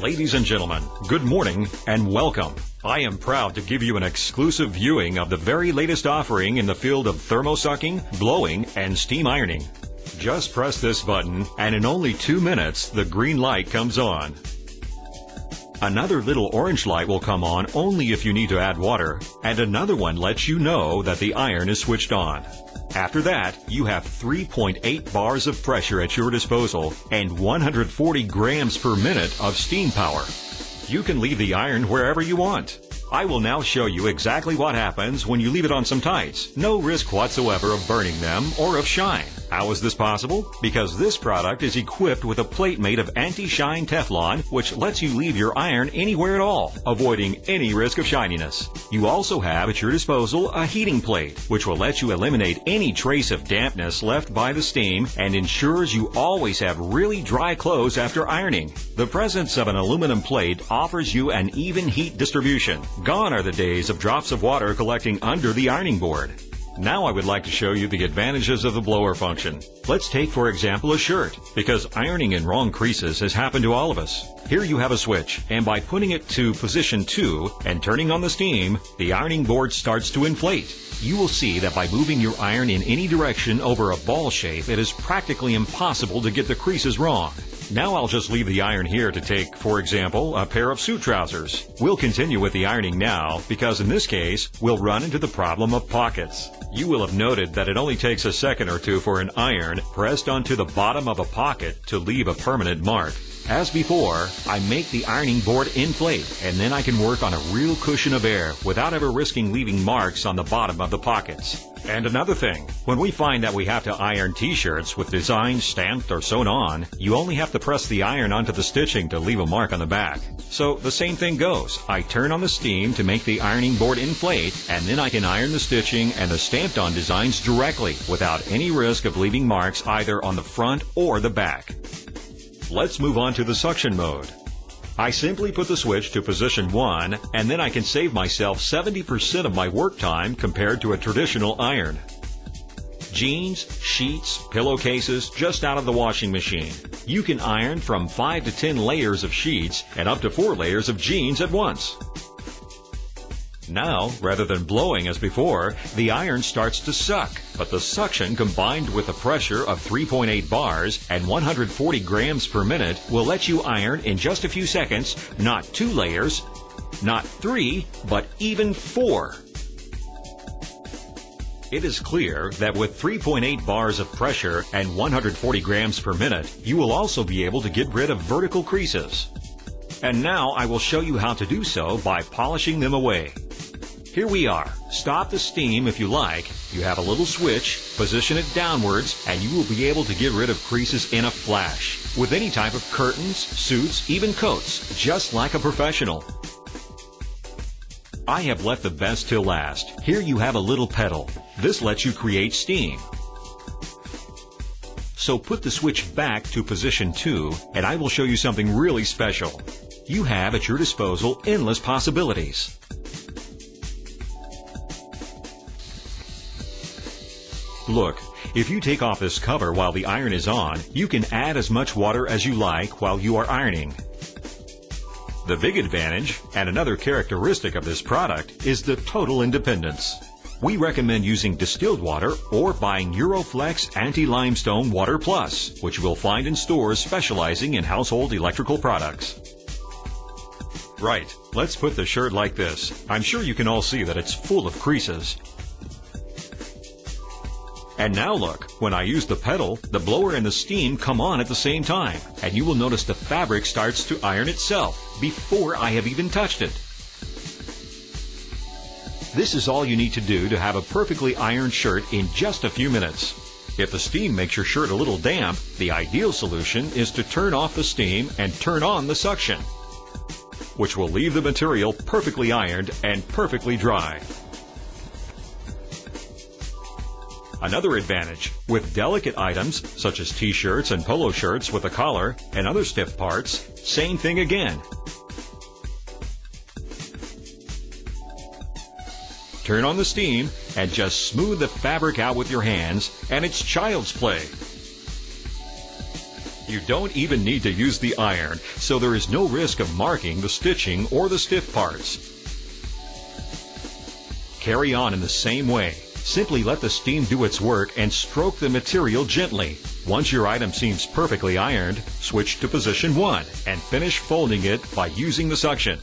Ladies and gentlemen, good morning and welcome. I am proud to give you an exclusive viewing of the very latest offering in the field of thermosucking, blowing, and steam ironing. Just press this button and in only 2 minutes the green light comes on. Another little orange light will come on only if you need to add water, and another one lets you know that the iron is switched on. After that, you have 3.8 bars of pressure at your disposal and 140 grams per minute of steam power. You can leave the iron wherever you want. I will now show you exactly what happens when you leave it on some tights. No risk whatsoever of burning them or of shine. How is this possible? Because this product is equipped with a plate made of anti-shine Teflon, which lets you leave your iron anywhere at all, avoiding any risk of shininess. You also have at your disposal a heating plate, which will let you eliminate any trace of dampness left by the steam and ensures you always have really dry clothes after ironing. The presence of an aluminum plate offers you an even heat distribution. Gone are the days of drops of water collecting under the ironing board. Now I would like to show you the advantages of the blower function. Let's take for example a shirt, because ironing in wrong creases has happened to all of us. Here you have a switch, and by putting it to position 2 and turning on the steam, the ironing board starts to inflate. You will see that by moving your iron in any direction over a ball shape, it is practically impossible to get the creases wrong. Now I'll just leave the iron here to take, for example, a pair of suit trousers. We'll continue with the ironing now because in this case, we'll run into the problem of pockets. You will have noted that it only takes a second or two for an iron pressed onto the bottom of a pocket to leave a permanent mark. As before, I make the ironing board inflate, and then I can work on a real cushion of air without ever risking leaving marks on the bottom of the pockets. And another thing, when we find that we have to iron t-shirts with designs stamped or sewn on, you only have to press the iron onto the stitching to leave a mark on the back. So the same thing goes. I turn on the steam to make the ironing board inflate, and then I can iron the stitching and the stamped on designs directly without any risk of leaving marks either on the front or the back. Let's move on to the suction mode. I simply put the switch to position 1, and then I can save myself 70% of my work time compared to a traditional iron. Jeans, sheets, pillowcases just out of the washing machine. You can iron from 5 to 10 layers of sheets and up to 4 layers of jeans at once. Now, rather than blowing as before, the iron starts to suck, but the suction combined with the pressure of 3.8 bars and 140 grams per minute will let you iron in just a few seconds, not 2 layers, not 3, but even 4. It is clear that with 3.8 bars of pressure and 140 grams per minute, you will also be able to get rid of vertical creases. And now I will show you how to do so by polishing them away. Here we are. Stop the steam if you like. You have a little switch, position it downwards, and you will be able to get rid of creases in a flash. With any type of curtains, suits, even coats, just like a professional. I have left the best till last. Here you have a little pedal. This lets you create steam. So put the switch back to position 2, and I will show you something really special. You have at your disposal endless possibilities. Look, if you take off this cover while the iron is on, you can add as much water as you like while you are ironing. The big advantage, and another characteristic of this product, is the total independence. We recommend using distilled water or buying Euroflex Anti-Limestone Water Plus, which you will find in stores specializing in household electrical products. Right, let's put the shirt like this. I'm sure you can all see that it's full of creases. And now look, when I use the pedal, the blower and the steam come on at the same time, and you will notice the fabric starts to iron itself before I have even touched it. This is all you need to do to have a perfectly ironed shirt in just a few minutes. If the steam makes your shirt a little damp, the ideal solution is to turn off the steam and turn on the suction, which will leave the material perfectly ironed and perfectly dry. Another advantage, with delicate items such as t-shirts and polo shirts with a collar and other stiff parts, same thing again. Turn on the steam and just smooth the fabric out with your hands, and it's child's play. You don't even need to use the iron, so there is no risk of marking the stitching or the stiff parts. Carry on in the same way. Simply let the steam do its work and stroke the material gently. Once your item seems perfectly ironed, switch to position 1 and finish folding it by using the suction.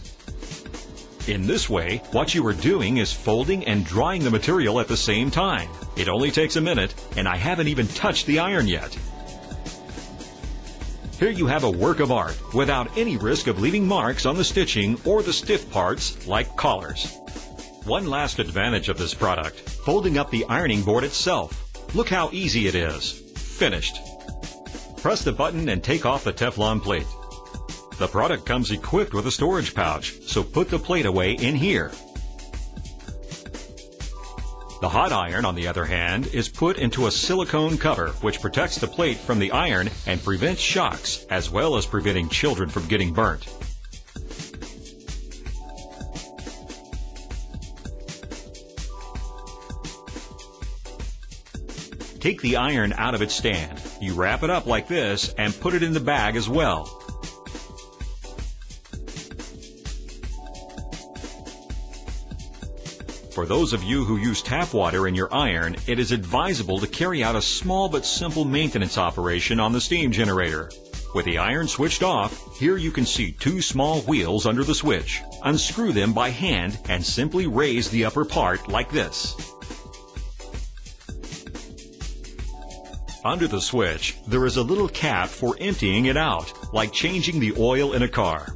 In this way, what you are doing is folding and drying the material at the same time. It only takes a minute, and I haven't even touched the iron yet. Here you have a work of art without any risk of leaving marks on the stitching or the stiff parts like collars. One last advantage of this product, folding up the ironing board itself. Look how easy it is. Finished. Press the button and take off the Teflon plate. The product comes equipped with a storage pouch, so put the plate away in here. The hot iron, on the other hand, is put into a silicone cover which protects the plate from the iron and prevents shocks, as well as preventing children from getting burnt. Take the iron out of its stand. You wrap it up like this and put it in the bag as well. For those of you who use tap water in your iron, it is advisable to carry out a small but simple maintenance operation on the steam generator. With the iron switched off, here you can see 2 small wheels under the switch. Unscrew them by hand and simply raise the upper part like this. Under the switch, there is a little cap for emptying it out, like changing the oil in a car.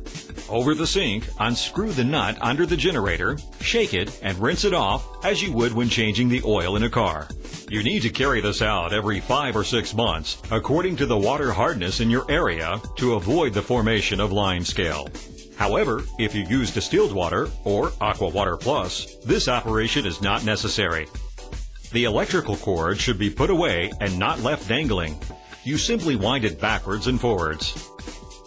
Over the sink, unscrew the nut under the generator, shake it, and rinse it off as you would when changing the oil in a car. You need to carry this out every 5 or 6 months, according to the water hardness in your area, to avoid the formation of limescale. However, if you use distilled water or Aqua Water Plus, this operation is not necessary. The electrical cord should be put away and not left dangling. You simply wind it backwards and forwards.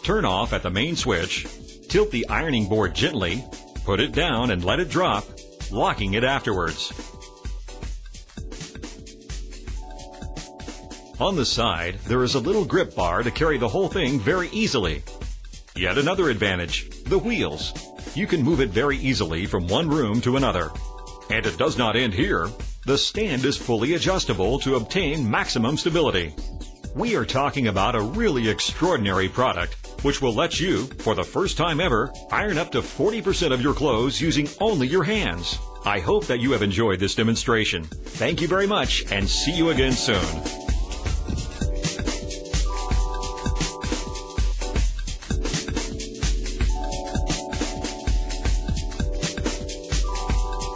Turn off at the main switch, tilt the ironing board gently, put it down and let it drop, locking it afterwards. On the side, there is a little grip bar to carry the whole thing very easily. Yet another advantage, the wheels. You can move it very easily from one room to another. And it does not end here. The stand is fully adjustable to obtain maximum stability. We are talking about a really extraordinary product which will let you, for the first time ever, iron up to 40% of your clothes using only your hands. I hope that you have enjoyed this demonstration. Thank you very much and see you again soon.